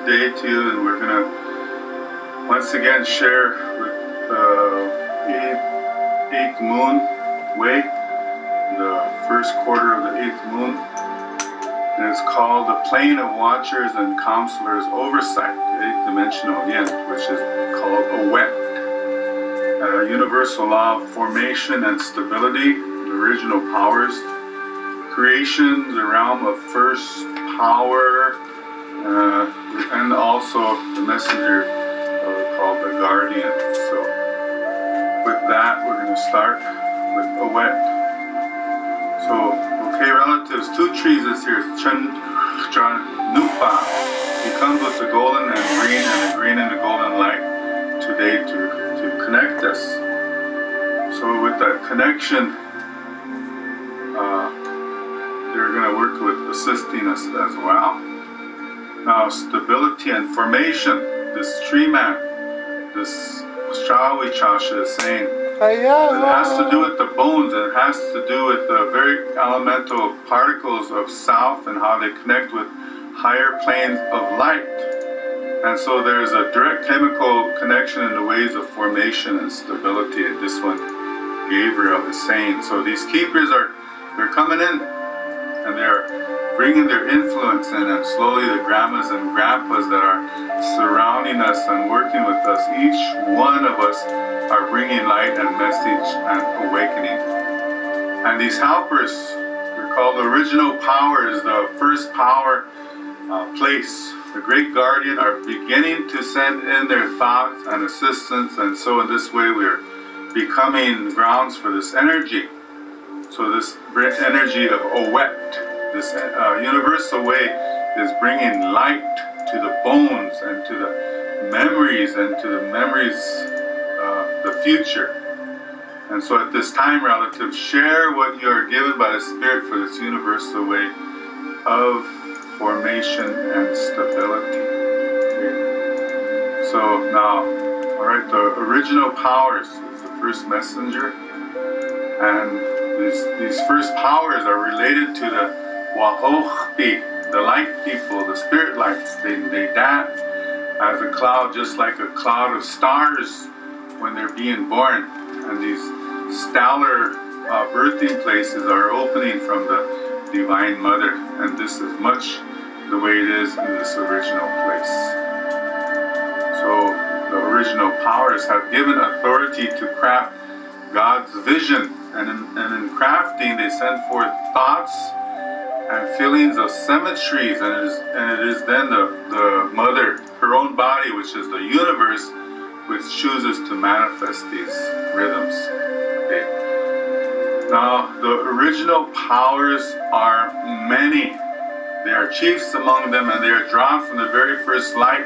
day to you, and we're going to once again share with eighth moon way, the first quarter of the 8th moon. And it's called the Plane of Watchers and Counselors Oversight, the 8th dimensional yin, which is called Owet. Universal law of formation and stability, the original powers, creation, the realm of first power, and also the messenger called the guardian. So with that, we're going to start with Owet. So, okay, relatives, two trees this here, Nupa. He comes with the golden and the green and the golden light today to connect us. So with that connection, they're going to work with assisting us as well. Now, stability and formation, this tree man, this Shawi Chasha is saying, it has to do with the bones, and it has to do with the very elemental particles of self and how they connect with higher planes of light. And so there's a direct chemical connection in the ways of formation and stability, and this one Gabriel is saying. So these keepers they're coming in, and they're bringing their influence in, and slowly the grandmas and grandpas that are surrounding us and working with us, each one of us are bringing light and message and awakening. And these helpers, they're called original powers, the first power place. The great guardian are beginning to send in their thoughts and assistance, and so in this way we're becoming grounds for this energy. So this energy of Owet, this universal way, is bringing light to the bones and to the memories the future. And so at this time, relatives, share what you are given by the Spirit for this universal way of formation and stability. Okay. So now, all right, the original powers is the first messenger, and these first powers are related to the Wahochpi, the light people, the spirit lights. They dance as a cloud, just like a cloud of stars when they're being born. And these stellar birthing places are opening from the Divine Mother. And this is much the way it is in this original place. So the original powers have given authority to craft God's vision. And in crafting, they send forth thoughts and feelings of symmetries, and it is then the mother, her own body, which is the universe, which chooses to manifest these rhythms. Okay. Now, the original powers are many. They are chiefs among them, and they are drawn from the very first light,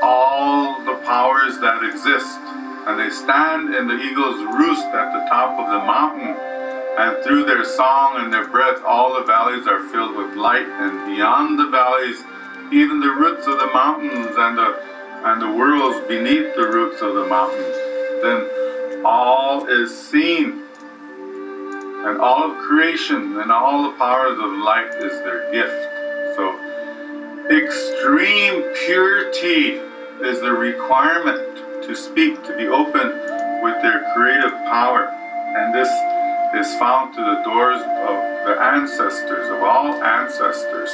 all the powers that exist. And they stand in the eagle's roost at the top of the mountain, and through their song and their breath, all the valleys are filled with light, and beyond the valleys, even the roots of the mountains and the worlds beneath the roots of the mountains. Then all is seen, and all of creation and all the powers of light is their gift. So extreme purity is the requirement to speak, to be open with their creative power. And this is found through the doors of the ancestors, of all ancestors,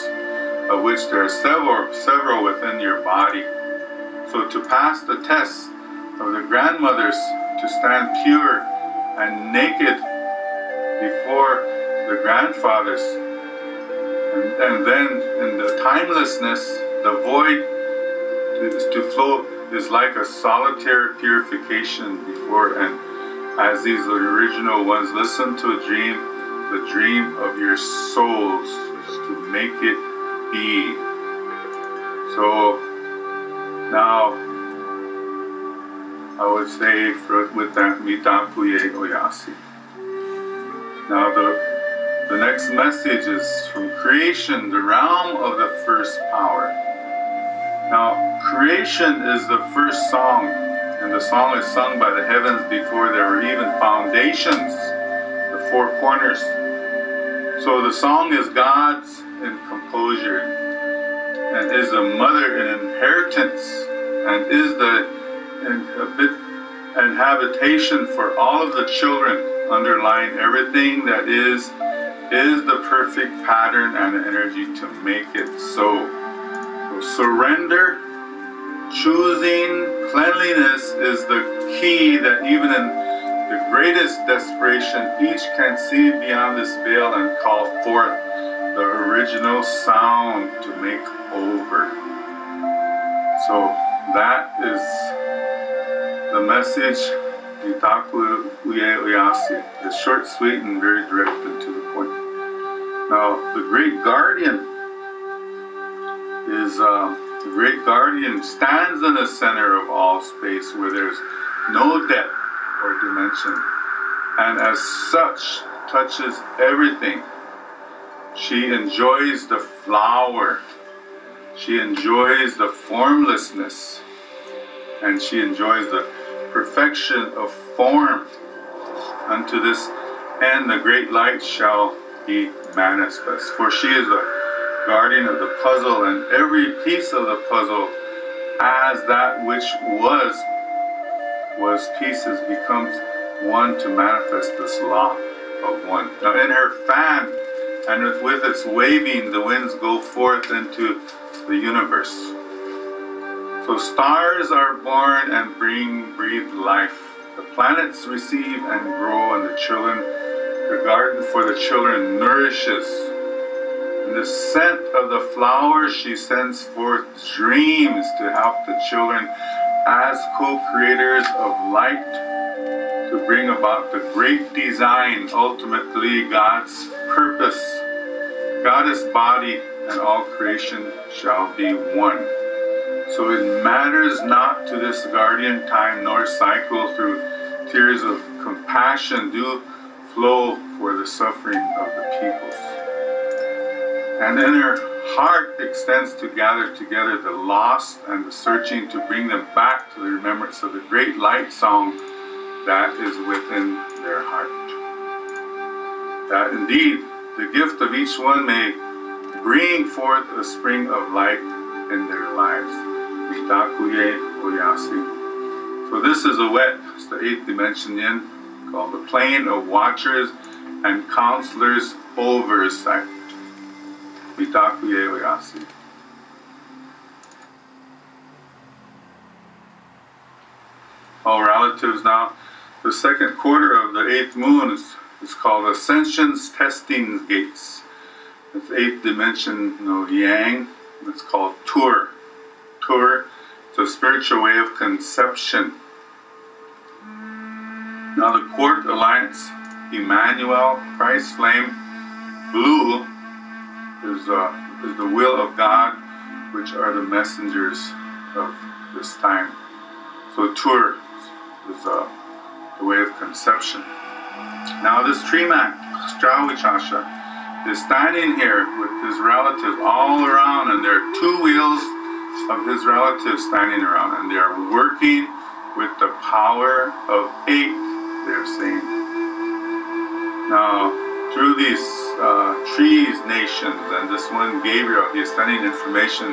of which there are several within your body. So to pass the test of the grandmothers, to stand pure and naked before the grandfathers, and then in the timelessness, the void to flow is like a solitary purification before, and as these original ones listen to a dream, the dream of your souls is to make it be. So now I would say with that Mitapuye Oyasi. Now the next message is from creation, the realm of the first power. Now, creation is the first song, and the song is sung by the heavens before there were even foundations, the four corners. So the song is God's in composure. and is the mother in inheritance, and is the and habitation for all of the children, underlying everything that is the perfect pattern and energy to make it so. So surrender, choosing cleanliness is the key that even in the greatest desperation, each can see beyond this veil and call forth the original sound to make over. So that is the message, Itaku Uye Uyasi. It's short, sweet, and very direct and to the point. Now, the Great Guardian stands in the center of all space where there's no depth or dimension, and as such touches everything. She enjoys the flower, she enjoys the formlessness, and she enjoys the perfection of form. Unto this end the great light shall be manifest. For she is the guardian of the puzzle, and every piece of the puzzle, as that which was pieces, becomes one to manifest this law of one. Now in her fan, and with its waving, the winds go forth into the universe. So stars are born and breathe life. The planets receive and grow, and the garden for the children nourishes. In the scent of the flowers, she sends forth dreams to help the children as co-creators of light to bring about the great design, ultimately God's purpose. Goddess body and all creation shall be one. So it matters not to this guardian time nor cycle through tears of compassion do flow for the suffering of the peoples. And in her heart extends to gather together the lost and the searching to bring them back to the remembrance of the great light song that is within their heart. That indeed the gift of each one may bring forth a spring of light in their lives. Mitakuye Oyasi. So this is a wet, it's the 8th dimension yin, called the plane of watchers and counselors' oversight. Mitakuye Oyasi. All relatives now. The second quarter of the 8th moon is called Ascension's Testing Gates. It's 8th dimension, yang. It's called Tur. Tur, it's a spiritual way of conception. Now the Court Alliance, Emmanuel, Christ Flame, Blue is the will of God, which are the messengers of this time. So Tur is the way of conception. Now this tree man, Strawichasha, is standing here with his relatives all around, and there are two wheels of his relatives standing around, and they are working with the power of 8, they're saying. Now, through these trees, nations, and this one, Gabriel, he is sending information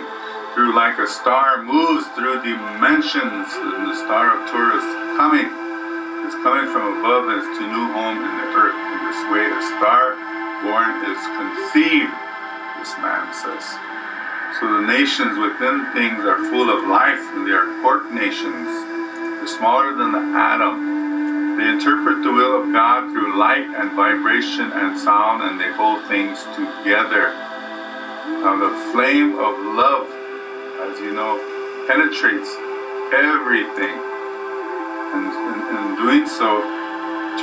through like a star moves through dimensions, and the star of Tur is coming. It's coming from above as to new home in the earth. In this way, a star born is conceived, this man says. So the nations within things are full of life, and they are quark nations. They're smaller than the atom. They interpret the will of God through light and vibration and sound, and they hold things together. Now the flame of love, as you know, penetrates everything. And in doing so,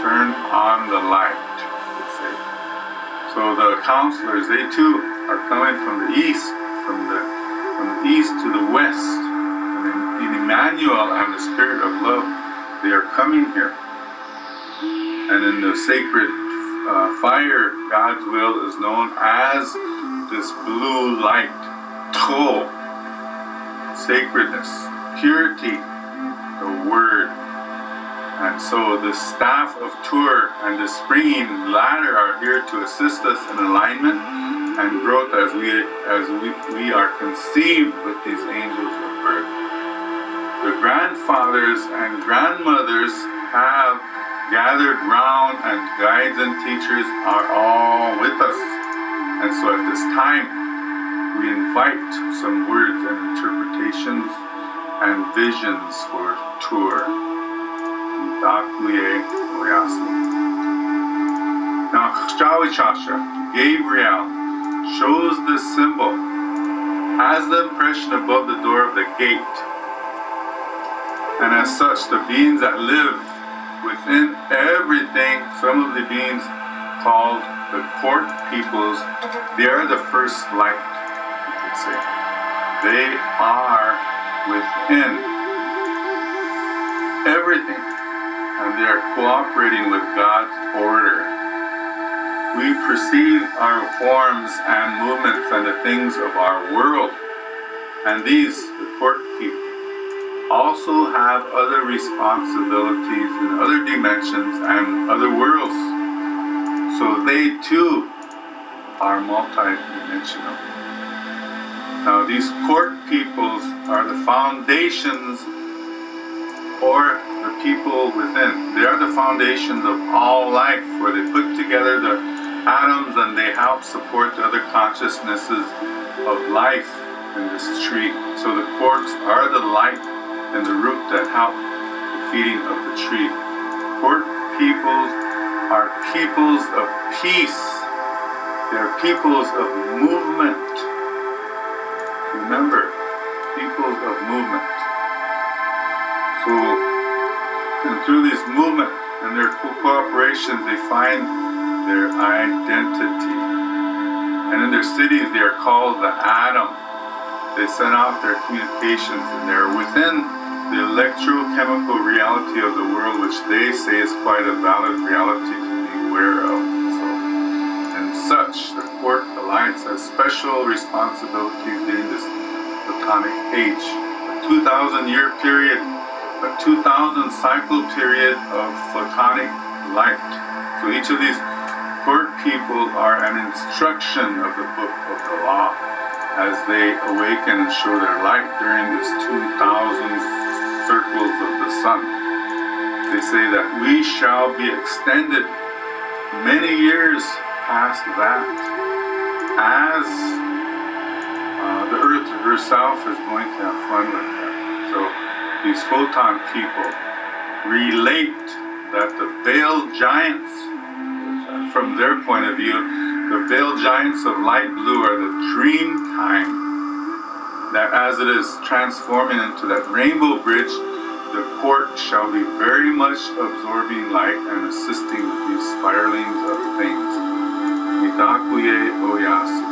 turn on the light, they say. So the counselors, they too are coming from the east, from the east to the west. And in Emmanuel and the Spirit of Love, they are coming here. And in the sacred fire, God's will is known as this blue light, Tro, sacredness, purity, the Word. And so the staff of Tur and the springing ladder are here to assist us in alignment and growth as we are conceived with these angels of birth. The grandfathers and grandmothers have gathered round, and guides and teachers are all with us. And so at this time, we invite some words and interpretations and visions for tour. Now, Gabriel shows this symbol as the impression above the door of the gate. And as such, the beings that live within everything, some of the beings called the court peoples, they are the first light, you could say. They are within everything, and they are cooperating with God's order. We perceive our forms and movements and the things of our world, and these, the court people, also have other responsibilities in other dimensions and other worlds. So they too are multi-dimensional. Now these court peoples are the foundations, or the people within. They are the foundations of all life, where they put together the atoms and they help support the other consciousnesses of life in this tree. So the courts are the light and the root that help the feeding of the tree. Court peoples are peoples of peace. They are peoples of movement. Remember, peoples of movement. So, and through this movement and their cooperation, they find their identity. And in their cities, they are called the atom. They send out their communications, and they're within the electrochemical reality of the world, which they say is quite a valid reality to be aware of. So, and such, the Court Alliance has special responsibilities during this Platonic age, a 2,000-year period, a 2,000 cycle period of Platonic light. So each of these court people are an instruction of the book of the law as they awaken and show their light during this 2,000 circles of the sun. They say that we shall be extended many years past that, as the earth herself is going to have fun with that. So these photon people relate that the veiled giants, from their point of view, the veiled giants of light blue are the dream time, that as it is transforming into that rainbow bridge, the court shall be very much absorbing light and assisting with these spiralings of things. Mitakuye Oyasu.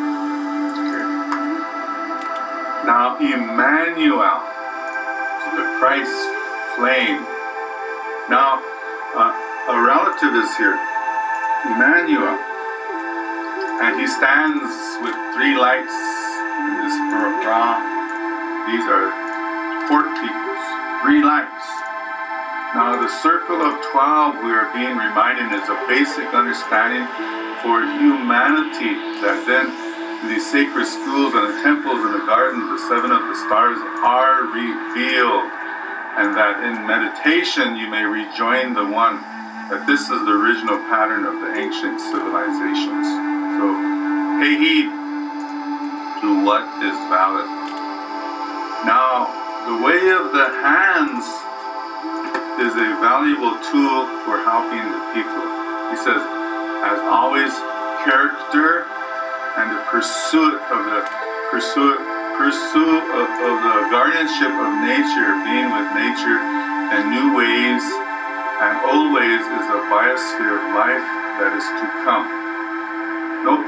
Okay. Now Emmanuel, the Christ flame. Now a relative is here, Emmanuel, and he stands with three lights in this bra. These are court peoples, three lights. Now the circle of 12, we are being reminded, is a basic understanding for humanity, that then these sacred schools and the temples and the gardens, the seven of the stars, are revealed, and that in meditation you may rejoin the one, that this is the original pattern of the ancient civilizations. So pay heed to what is valid. Now, the way of the hands is a valuable tool for helping the people. He says, as always, character and the pursuit of the guardianship of nature, being with nature in new ways and old ways, is a biosphere of life that is to come. Note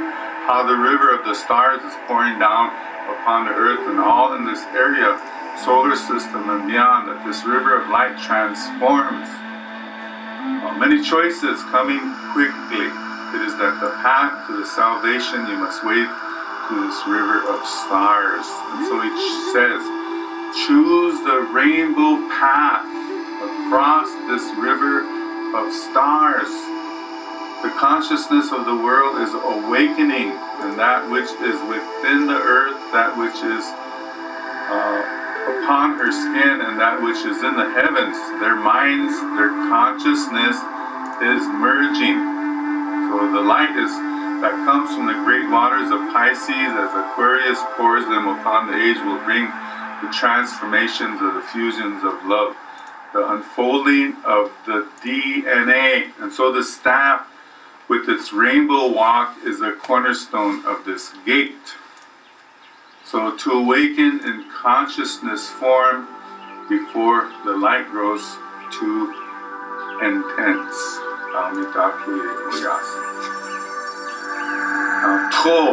how the river of the stars is pouring down upon the earth and all in this area, solar system and beyond, that this river of light transforms. Many choices coming quickly. It is that the path to the salvation you must wade to this river of stars. And so he says, choose the rainbow path across this river of stars. The consciousness of the world is awakening and that which is within the earth, that which is upon her skin, and that which is in the heavens. Their minds, their consciousness is merging. So the light that comes from the great waters of Pisces, as Aquarius pours them upon the age, will bring the transformations of the fusions of love, the unfolding of the DNA. And so the staff with its rainbow walk is a cornerstone of this gate. So to awaken in consciousness form before the light grows too intense. To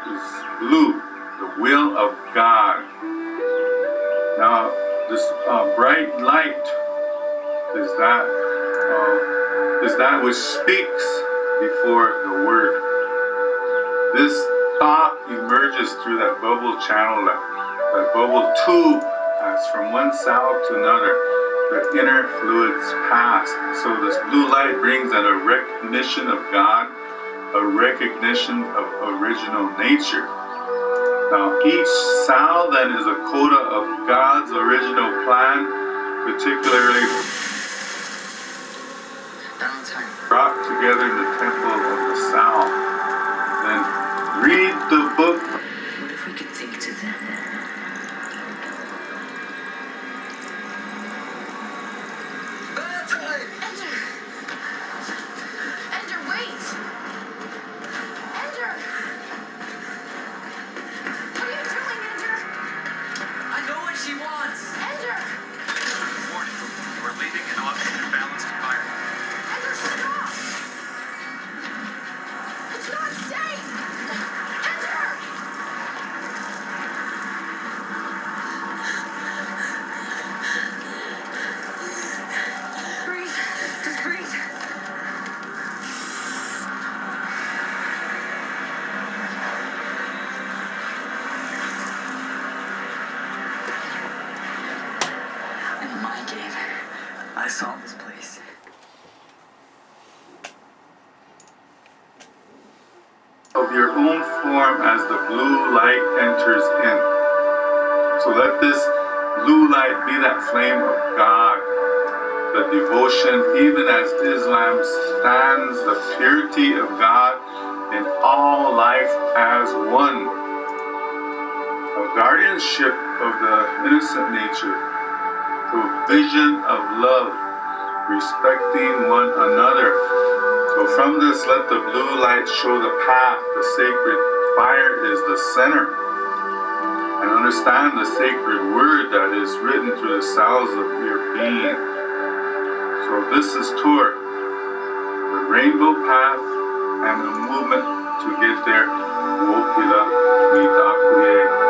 is blue, the will of God. Now this bright light is that which speaks before the word. This thought emerges through that bubble channel, that bubble tube, as from one cell to another, the inner fluids pass. So this blue light brings out a recognition of God, a recognition of original nature. Now each cell then is a coda of God's original plan, particularly brought together in the temple of the cell. Then read the book. What if we could think to them? Ender, wait! Ender! What are you doing, Ender? I know what she wants! Ender! Warning, we're leaving an oxygen balanced environment. Ender, stop! It's not safe! Ender! Breathe. Just breathe. In the mind game, I saw this place. Of your own form as the blue light enters in. So let this blue light be that flame of God, the devotion, even as Islam stands the purity of God in all life as one. A guardianship of the innocent nature, provision of love, respecting one another. So from this, let the blue light show the path. The sacred fire is the center. And understand the sacred word that is written through the cells of your being. So this is Tour, the rainbow path and the movement to get there. Wokila Mitakuye.